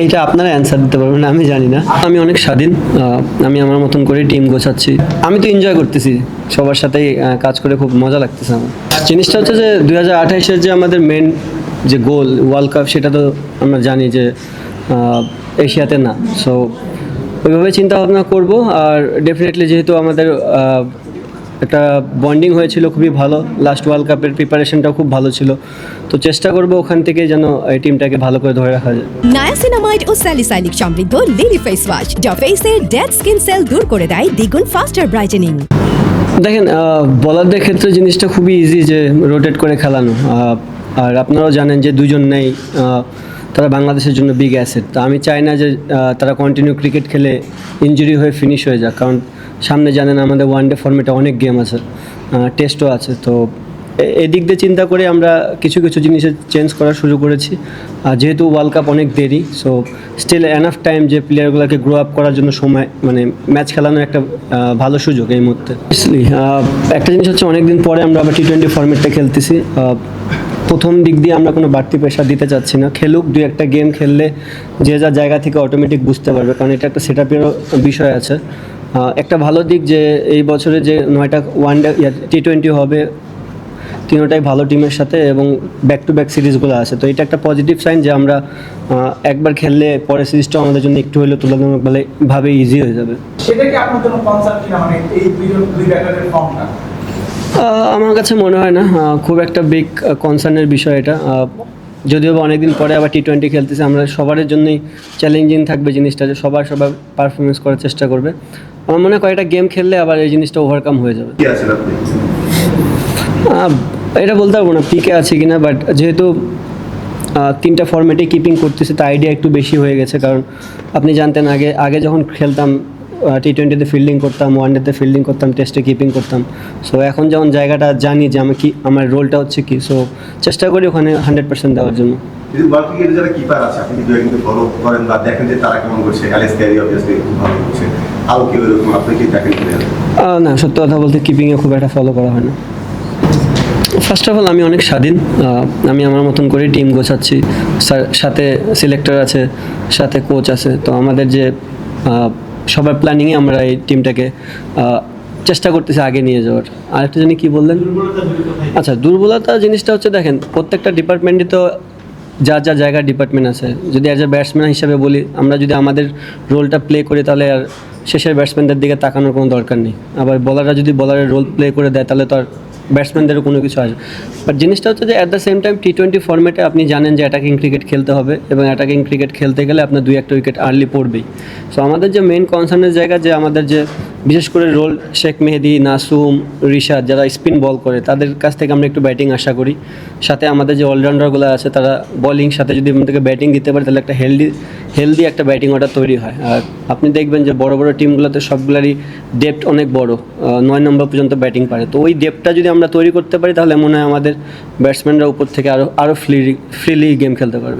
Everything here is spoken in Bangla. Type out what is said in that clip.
এইটা আপনারা অ্যান্সার দিতে পারবেন, আমি জানি না। আমি অনেক স্বাধীন, আমি আমার মতন করে টিম গোছাচ্ছি। আমি তো এনজয় করতেছি, সবার সাথেই কাজ করে খুব মজা লাগতেছে আমার। জিনিসটা হচ্ছে যে 2028-এর যে আমাদের মেন যে গোল ওয়ার্ল্ড কাপ, সেটা তো আমরা জানি যে এশিয়াতে না। সো ওইভাবে চিন্তা ভাবনা করবো। আর ডেফিনেটলি যেহেতু আমাদের একটা বন্ডিং হয়েছিল খুবই ভালো, লাস্ট ওয়ার্ল্ড কাপের প্রিপারেশনটাও খুব ভালো ছিল, তো চেষ্টা করবো ওখান থেকে যেন এই টিমটাকে ভালো করে ধরে রাখা যায়। নায়াসিনামাইড ও স্যালিসাইলিক সমৃদ্ধ লিলি ফেস ওয়াশ যা ফেসের ডেড স্কিন সেল দূর করে দেয় দ্বিগুণ ফাস্টার ব্রাইটেনিং। দেখেন, বলারদের ক্ষেত্রে জিনিসটা খুবই ইজি যে রোটেট করে খেলানো। আর আপনারাও জানেন যে দুজন নেই, তারা বাংলাদেশের জন্য বিগ অ্যাসেট। তো আমি চাই না যে তারা কন্টিনিউ ক্রিকেট খেলে ইনজুরি হয়ে ফিনিশ হয়ে যাক, কারণ সামনে জানেন আমাদের ওয়ানডে ফর্মেটে অনেক গেম আছে, টেস্টও আছে। তো এদিক দিয়ে চিন্তা করে আমরা কিছু কিছু জিনিসের চেঞ্জ করা শুরু করেছি। যেহেতু ওয়ার্ল্ড কাপ অনেক দেরি, সো স্টিল এনাফ টাইম যে প্লেয়ারগুলোকে গ্রো আপ করার জন্য সময়, মানে ম্যাচ খেলানোর একটা ভালো সুযোগ এই মুহূর্তে। একটা জিনিস হচ্ছে অনেক দিন পরে আমরা আবার টি-20 ফর্মেটটা খেলতেছি। প্রথম দিক দিয়ে আমরা কোনো বাড়তি প্রেশার দিতে চাচ্ছি না, খেলুক, দুই একটা গেম খেললে যে যা জায়গা থেকে অটোমেটিক বুঝতে পারবে, কারণ এটা একটা সেট আপেরও বিষয় আছে। একটা ভালো দিক যে এই বছরে যে 9টা ওয়ানডে টি-20 হবে, তিনোটাই ভালো টিমের সাথে এবং ব্যাক টু ব্যাক সিরিজগুলো আছে। তো এটা একটা পজিটিভ সাইন যে আমরা একবার খেললে পরের সিরিজটাও আমাদের জন্য একটু হলেও তুলনামূলকভাবে ইজি হয়ে যাবে। সেটা কি আপনার জন্য কনসার্ন কিনা, মানে এই দুই ব্যাটারের ফর্মটা? আমার কাছে মনে হয় না খুব একটা বিগ কনসার্নের বিষয় এটা। যদিও বা অনেকদিন পরে আবার টি-20 খেলতেছে, আমরা সবার জন্যই চ্যালেঞ্জিং থাকবে জিনিসটা, যে সবার পারফরমেন্স করার চেষ্টা করবে। আমার মনে হয় কয়েকটা গেম খেললে আবার এই জিনিসটা ওভারকাম হয়ে যাবে। এটা বলতে পারবো না পিকে আছে কিনা, বাট যেহেতু তিনটা ফর্মেটে কিপিং করতেছে, তো আইডিয়া একটু বেশি হয়ে গেছে। কারণ আপনি জানতেন আগে যখন খেলতাম টি-20তে ফিল্ডিং করতাম, ওয়ানডেতে ফিল্ডিং করতাম, টেস্টে কিপিং করতাম। সো এখন যেমন জায়গাটা জানি যে আমার রোলটা হচ্ছে কি, সো চেষ্টা করি ওখানে 100% দেওয়ার জন্য। যারা কিপার আছে আপনি কিন্তু ফলো করেন বা দেখেন যে তারা কেমন করছে, অ্যালেক্স ক্যারি অবভিয়াসলি খুব ভালো করছে, আরও কেউ এরকম আপনি কি দেখেন? না, সত্যি কথা বলতে কিপিংয়ে খুব একটা ফলো করা হয় না। ফার্স্ট অফ অল আমি অনেক স্বাধীন, আমি আমার মতন করে টিম গোছাচ্ছি। সাথে সিলেক্টর আছে, সাথে কোচ আছে, তো আমাদের যে সবার প্ল্যানিংয়ে আমরা এই টিমটাকে চেষ্টা করতেছি আগে নিয়ে যাওয়ার। আরেকটা জানি কি বললেন? আচ্ছা, দুর্বলতা জিনিসটা হচ্ছে, দেখেন প্রত্যেকটা ডিপার্টমেন্টে তো যার যা জায়গার ডিপার্টমেন্ট আছে। যদি অ্যাজ এ ব্যাটসম্যান হিসাবে বলি, আমরা যদি আমাদের রোলটা প্লে করি তাহলে আর শেষের ব্যাটসম্যানদের দিকে তাকানোর কোনো দরকার নেই। আবার বলাররা যদি বলারের রোল প্লে করে দেয় তাহলে তো আর ব্যাটসম্যানদেরও কোনো কিছু আসবে। বাট জিনিসটা হচ্ছে যে অ্যাট দ্য সেম টাইম টি-20 ফর্মেটে আপনি জানেন যে অ্যাটাকিং ক্রিকেট খেলতে হবে, এবং অ্যাটাকিং ক্রিকেট খেলতে গেলে আপনার 2-1টা উইকেট আর্লি পড়বেই। সো আমাদের যে মেন কনসার্নের জায়গা, যে আমাদের যে বিশেষ করে রোল শেখ মেহেদি, নাসুম, রিশাদ যারা স্পিন বল করে, তাদের কাছ থেকে আমরা একটু ব্যাটিং আশা করি। সাথে আমাদের যে অলরাউন্ডারগুলো আছে তারা বলিং, সাথে যদি আমাদেরকে ব্যাটিং দিতে পারে তাহলে একটা হেলদি একটা ব্যাটিং অর্ডার তৈরি হয়। আর আপনি দেখবেন যে বড় বড় টিমগুলোতে সবগুলারই ডেপথ অনেক বড়, 9 নম্বর পর্যন্ত ব্যাটিং পারে। তো ওই ডেপথটা যদি আমরা তৈরি করতে পারি তাহলে মনে হয় আমাদের ব্যাটসম্যানরা উপর থেকে আরও ফ্রিলি গেম খেলতে পারবে।